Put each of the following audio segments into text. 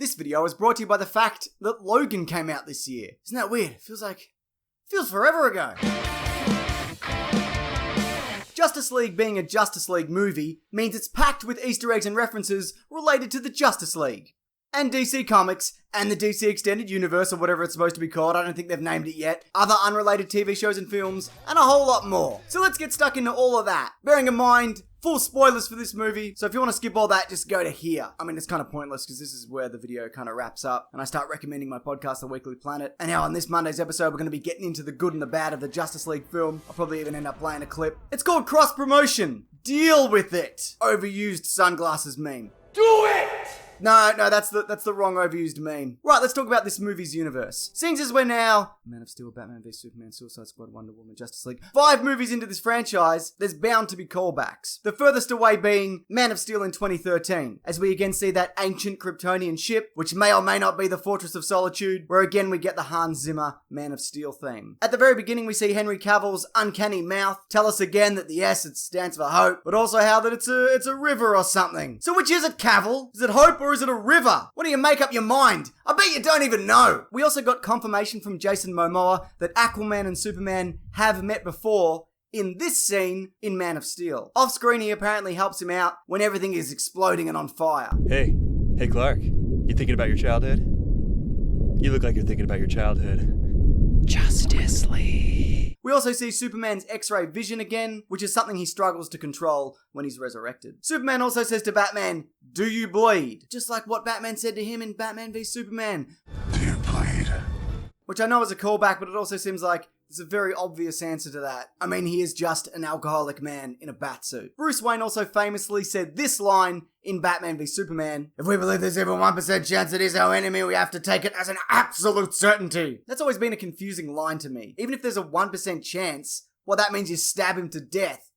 This video is brought to you by the fact that Logan came out this year. Isn't that weird? Feels forever ago. Justice League being a Justice League movie means it's packed with Easter eggs and references related to the Justice League. And DC Comics, and the DC Extended Universe, or whatever it's supposed to be called, I don't think they've named it yet, other unrelated TV shows and films, and a whole lot more. So let's get stuck into all of that. Bearing in mind, full spoilers for this movie, so if you want to skip all that, just go to here. I mean, it's kind of pointless, because this is where the video kind of wraps up, and I start recommending my podcast, The Weekly Planet. And now on this Monday's episode, we're going to be getting into the good and the bad of the Justice League film. I'll probably even end up playing a clip. It's called cross-promotion. Deal with it. Overused sunglasses meme. Do it! No, that's the wrong overused meme. Right, let's talk about this movie's universe. Seeing as we're now Man of Steel, Batman v Superman, Suicide Squad, Wonder Woman, Justice League, 5 movies into this franchise, there's bound to be callbacks. The furthest away being Man of Steel in 2013, as we again see that ancient Kryptonian ship, which may or may not be the Fortress of Solitude, where again we get the Hans Zimmer Man of Steel theme. At the very beginning we see Henry Cavill's uncanny mouth tell us again that the S, it stands for hope, but also how that it's a river or something. So which is it, Cavill? Is it hope or is it a river? What do you make up your mind? I bet you don't even know. We also got confirmation from Jason Momoa that Aquaman and Superman have met before in this scene in Man of Steel. Off screen, he apparently helps him out when everything is exploding and on fire. Hey Clark, you thinking about your childhood? You look like you're thinking about your childhood. Justice League. We also see Superman's X-ray vision again, which is something he struggles to control when he's resurrected. Superman also says to Batman, "Do you bleed?" Just like what Batman said to him in Batman v Superman. Do you bleed? Which I know is a callback, but it also seems like there's a very obvious answer to that. I mean, he is just an alcoholic man in a batsuit. Bruce Wayne also famously said this line in Batman v Superman: "If we believe there's even 1% chance it is our enemy, we have to take it as an absolute certainty." That's always been a confusing line to me. Even if there's a 1% chance, well, that means you stab him to death.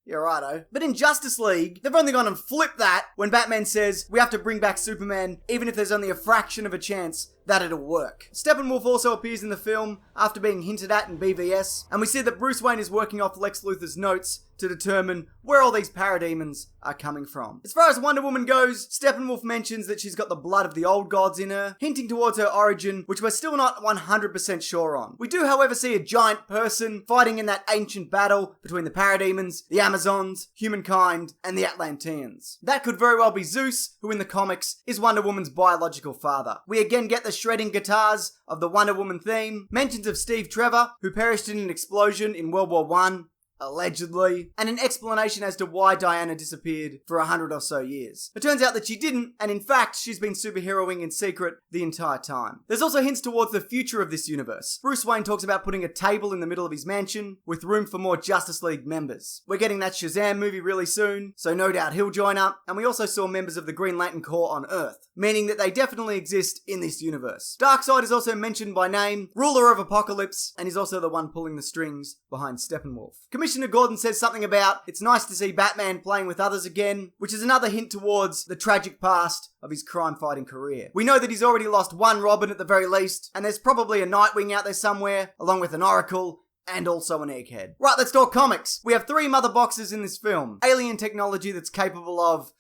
Yeah, righto. But in Justice League, they've only gone and flipped that when Batman says we have to bring back Superman even if there's only a fraction of a chance that it'll work. Steppenwolf also appears in the film after being hinted at in BVS, and we see that Bruce Wayne is working off Lex Luthor's notes to determine where all these parademons are coming from. As far as Wonder Woman goes, Steppenwolf mentions that she's got the blood of the old gods in her, hinting towards her origin, which we're still not 100% sure on. We do, however, see a giant person fighting in that ancient battle between the parademons, the Amazons, humankind, and the Atlanteans. That could very well be Zeus, who in the comics is Wonder Woman's biological father. We again get the shredding guitars of the Wonder Woman theme, mentions of Steve Trevor, who perished in an explosion in World War I, allegedly, and an explanation as to why Diana disappeared for 100 or so years. It turns out that she didn't, and in fact, she's been superheroing in secret the entire time. There's also hints towards the future of this universe. Bruce Wayne talks about putting a table in the middle of his mansion with room for more Justice League members. We're getting that Shazam movie really soon, so no doubt he'll join up, and we also saw members of the Green Lantern Corps on Earth, meaning that they definitely exist in this universe. Darkseid is also mentioned by name, ruler of Apocalypse, and he's also the one pulling the strings behind Steppenwolf. Commissioner Gordon says something about it's nice to see Batman playing with others again, which is another hint towards the tragic past of his crime-fighting career. We know that he's already lost one Robin at the very least, and there's probably a Nightwing out there somewhere, along with an Oracle, and also an Egghead. Right, let's talk comics. We have 3 mother boxes in this film. Alien technology that's capable of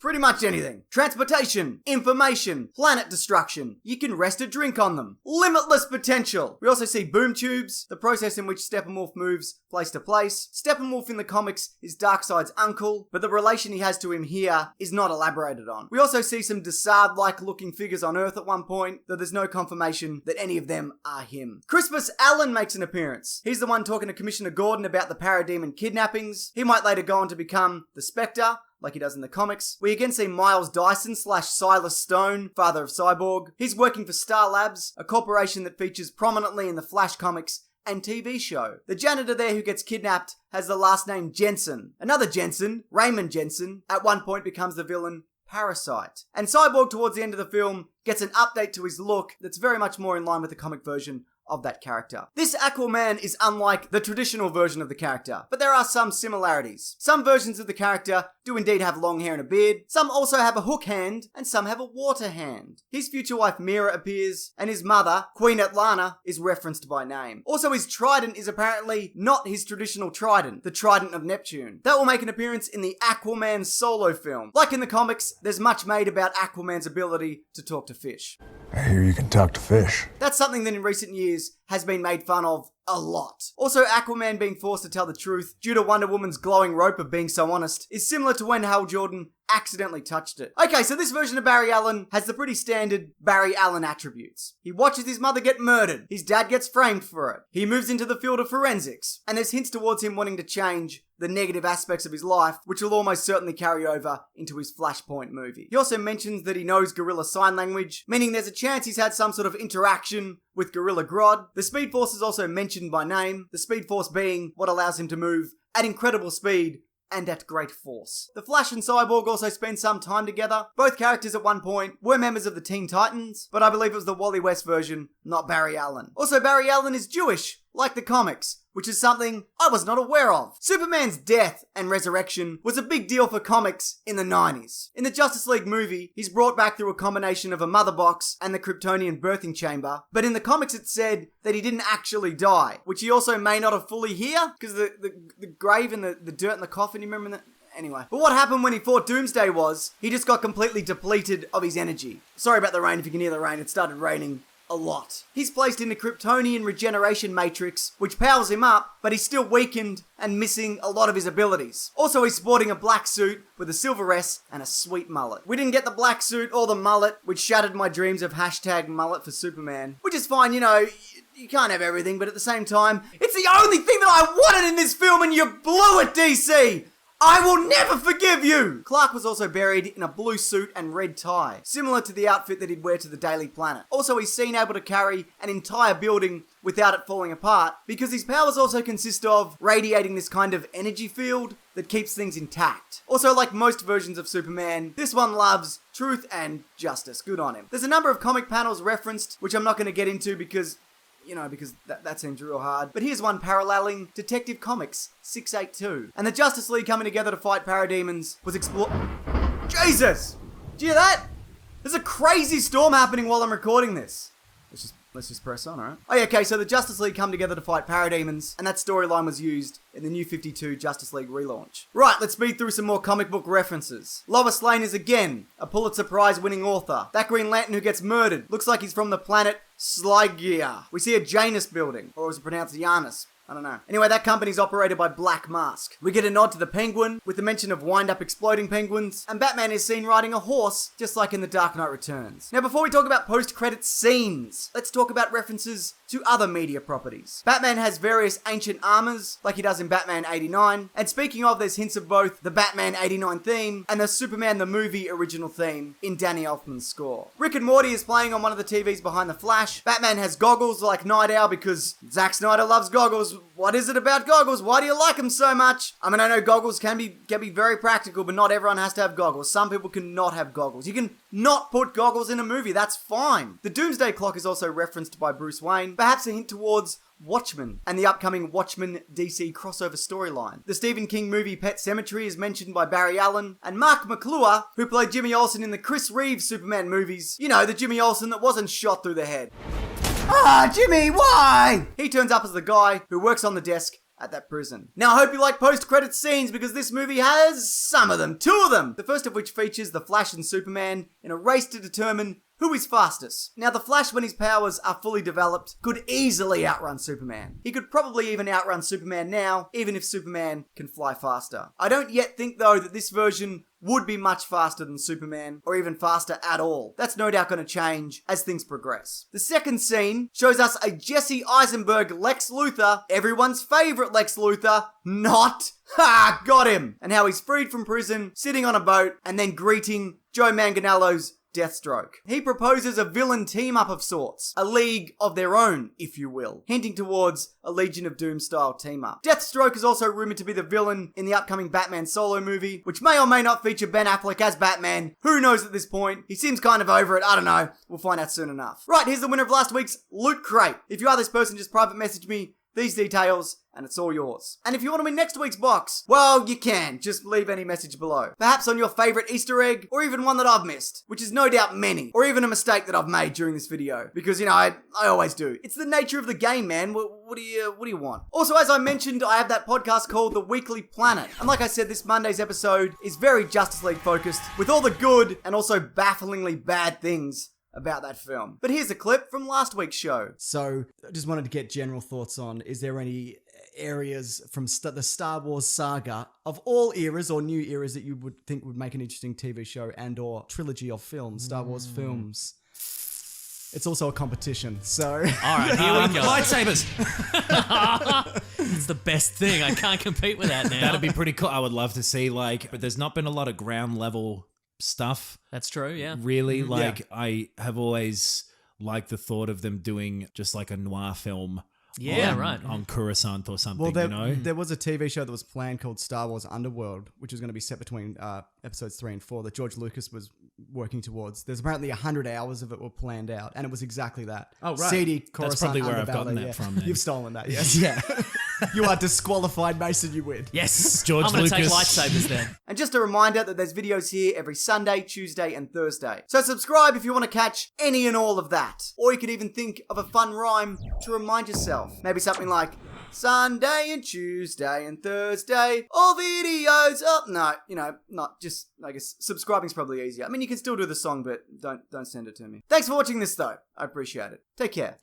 pretty much anything. Transportation, information, planet destruction. You can rest a drink on them. Limitless potential. We also see boom tubes, the process in which Steppenwolf moves place to place. Steppenwolf in the comics is Darkseid's uncle, but the relation he has to him here is not elaborated on. We also see some Desaad-like looking figures on Earth at one point, though there's no confirmation that any of them are him. Crispus Allen makes an appearance. He's the one talking to Commissioner Gordon about the parademon kidnappings. He might later go on to become the Spectre, like he does in the comics. We again see Miles Dyson / Silas Stone, father of Cyborg. He's working for Star Labs, a corporation that features prominently in the Flash comics and TV show. The janitor there who gets kidnapped has the last name Jensen. Another Jensen, Raymond Jensen, at one point becomes the villain Parasite. And Cyborg towards the end of the film gets an update to his look that's very much more in line with the comic version of that character. This Aquaman is unlike the traditional version of the character, but there are some similarities. Some versions of the character do indeed have long hair and a beard, some also have a hook hand, and some have a water hand. His future wife Mira appears, and his mother, Queen Atlana, is referenced by name. Also, his trident is apparently not his traditional trident, the Trident of Neptune. That will make an appearance in the Aquaman solo film. Like in the comics, there's much made about Aquaman's ability to talk to fish. I hear you can talk to fish. That's something that in recent years has been made fun of a lot. Also, Aquaman being forced to tell the truth due to Wonder Woman's glowing rope of being so honest is similar to when Hal Jordan accidentally touched it. Okay, so this version of Barry Allen has the pretty standard Barry Allen attributes. He watches his mother get murdered. His dad gets framed for it. He moves into the field of forensics. And there's hints towards him wanting to change the negative aspects of his life, which will almost certainly carry over into his Flashpoint movie. He also mentions that he knows Gorilla Sign Language, meaning there's a chance he's had some sort of interaction with Gorilla Grodd. The Speed Force is also mentioned by name, the Speed Force being what allows him to move at incredible speed and at great force. The Flash and Cyborg also spend some time together. Both characters at one point were members of the Teen Titans, but I believe it was the Wally West version, not Barry Allen. Also, Barry Allen is Jewish, like the comics, which is something I was not aware of. Superman's death and resurrection was a big deal for comics in the 90s. In the Justice League movie, he's brought back through a combination of a mother box and the Kryptonian birthing chamber, but in the comics it said that he didn't actually die, which he also may not have fully hear, because the grave and the dirt in the coffin, you remember that? Anyway. But what happened when he fought Doomsday was, he just got completely depleted of his energy. Sorry about the rain, if you can hear the rain, it started raining a lot. He's placed in the Kryptonian regeneration matrix, which powers him up, but he's still weakened and missing a lot of his abilities. Also, he's sporting a black suit with a silver S and a sweet mullet. We didn't get the black suit or the mullet, which shattered my dreams of #mullet for Superman, which is fine, you know, you can't have everything, but at the same time, it's the only thing that I wanted in this film and you blew it, DC! I will never forgive you! Clark was also buried in a blue suit and red tie, similar to the outfit that he'd wear to the Daily Planet. Also, he's seen able to carry an entire building without it falling apart, because his powers also consist of radiating this kind of energy field that keeps things intact. Also, like most versions of Superman, this one loves truth and justice. Good on him. There's a number of comic panels referenced, which I'm not going to get into because that seems real hard. But here's one paralleling Detective Comics 682. And the Justice League coming together to fight parademons was Jesus! Do you hear that? There's a crazy storm happening while I'm recording this. Let's just press on, alright? Oh yeah, okay, so the Justice League come together to fight parademons, and that storyline was used in the New 52 Justice League relaunch. Right, let's speed through some more comic book references. Lois Lane is again a Pulitzer Prize winning author. That Green Lantern who gets murdered looks like he's from the planet Sligia. We see a Janus building, or was it pronounced Janus? I don't know. Anyway, that company's operated by Black Mask. We get a nod to the Penguin, with the mention of wind-up exploding penguins, and Batman is seen riding a horse, just like in The Dark Knight Returns. Now, before we talk about post-credit scenes, let's talk about references to other media properties. Batman has various ancient armors, like he does in Batman 89, and speaking of, there's hints of both the Batman 89 theme and the Superman the Movie original theme in Danny Elfman's score. Rick and Morty is playing on one of the TVs behind the Flash. Batman has goggles like Night Owl because Zack Snyder loves goggles. What is it about goggles? Why do you like them so much? I mean, I know goggles can be very practical, but not everyone has to have goggles. Some people can not have goggles. You can not put goggles in a movie. That's fine. The Doomsday Clock is also referenced by Bruce Wayne, perhaps a hint towards Watchmen and the upcoming Watchmen DC crossover storyline. The Stephen King movie Pet Sematary is mentioned by Barry Allen, and Mark McClure, who played Jimmy Olsen in the Chris Reeves Superman movies. You know, the Jimmy Olsen that wasn't shot through the head. Ah, Jimmy, why? He turns up as the guy who works on the desk at that prison. Now, I hope you like post-credit scenes because this movie has some of them, 2 of them. The first of which features the Flash and Superman in a race to determine who is fastest. Now, the Flash, when his powers are fully developed, could easily outrun Superman. He could probably even outrun Superman now, even if Superman can fly faster. I don't yet think, though, that this version would be much faster than Superman, or even faster at all. That's no doubt going to change as things progress. The second scene shows us a Jesse Eisenberg Lex Luthor, everyone's favourite Lex Luthor, not, got him, and how he's freed from prison, sitting on a boat, and then greeting Joe Manganiello's Deathstroke. He proposes a villain team-up of sorts, a league of their own, if you will, hinting towards a Legion of Doom style team-up. Deathstroke is also rumoured to be the villain in the upcoming Batman solo movie, which may or may not feature Ben Affleck as Batman. Who knows at this point? He seems kind of over it, I don't know. We'll find out soon enough. Right, here's the winner of last week's Loot Crate. If you are this person, just private message me these details, and it's all yours. And if you want to win next week's box, well, you can. Just leave any message below. Perhaps on your favourite Easter egg, or even one that I've missed, which is no doubt many, or even a mistake that I've made during this video. Because, I always do. It's the nature of the game, man. What do you want? Also, as I mentioned, I have that podcast called The Weekly Planet. And like I said, this Monday's episode is very Justice League focused, with all the good and also bafflingly bad things about that film. But here's a clip from last week's show. So, I just wanted to get general thoughts on, is there any areas from the Star Wars saga of all eras or new eras that you would think would make an interesting TV show and or trilogy of films, Star Wars films? It's also a competition, so... All right, here we go. Lightsabers! It's the best thing. I can't compete with that now. That'd be pretty cool. I would love to see, but there's not been a lot of ground level stuff. That's true, yeah. Really, I have always liked the thought of them doing just like a noir film. Yeah, on Coruscant or something, Well, there was a TV show that was planned called Star Wars Underworld, which was going to be set between episodes 3 and 4 that George Lucas was working towards. There's apparently 100 hours of it were planned out, and it was exactly that. Oh, right. Seedy Coruscant That's probably where I've underbelly, gotten that from then. You've stolen that, yes. Yeah. You are disqualified, Mason, you win. Yes, George I'm going to take Lucas. lightsabers then. And just a reminder that there's videos here every Sunday, Tuesday, and Thursday. So subscribe if you want to catch any and all of that. Or you could even think of a fun rhyme to remind yourself. Maybe something like, Sunday and Tuesday and Thursday, all videos up. No, not just, I guess, subscribing's probably easier. I mean, you can still do the song, but don't send it to me. Thanks for watching this, though. I appreciate it. Take care.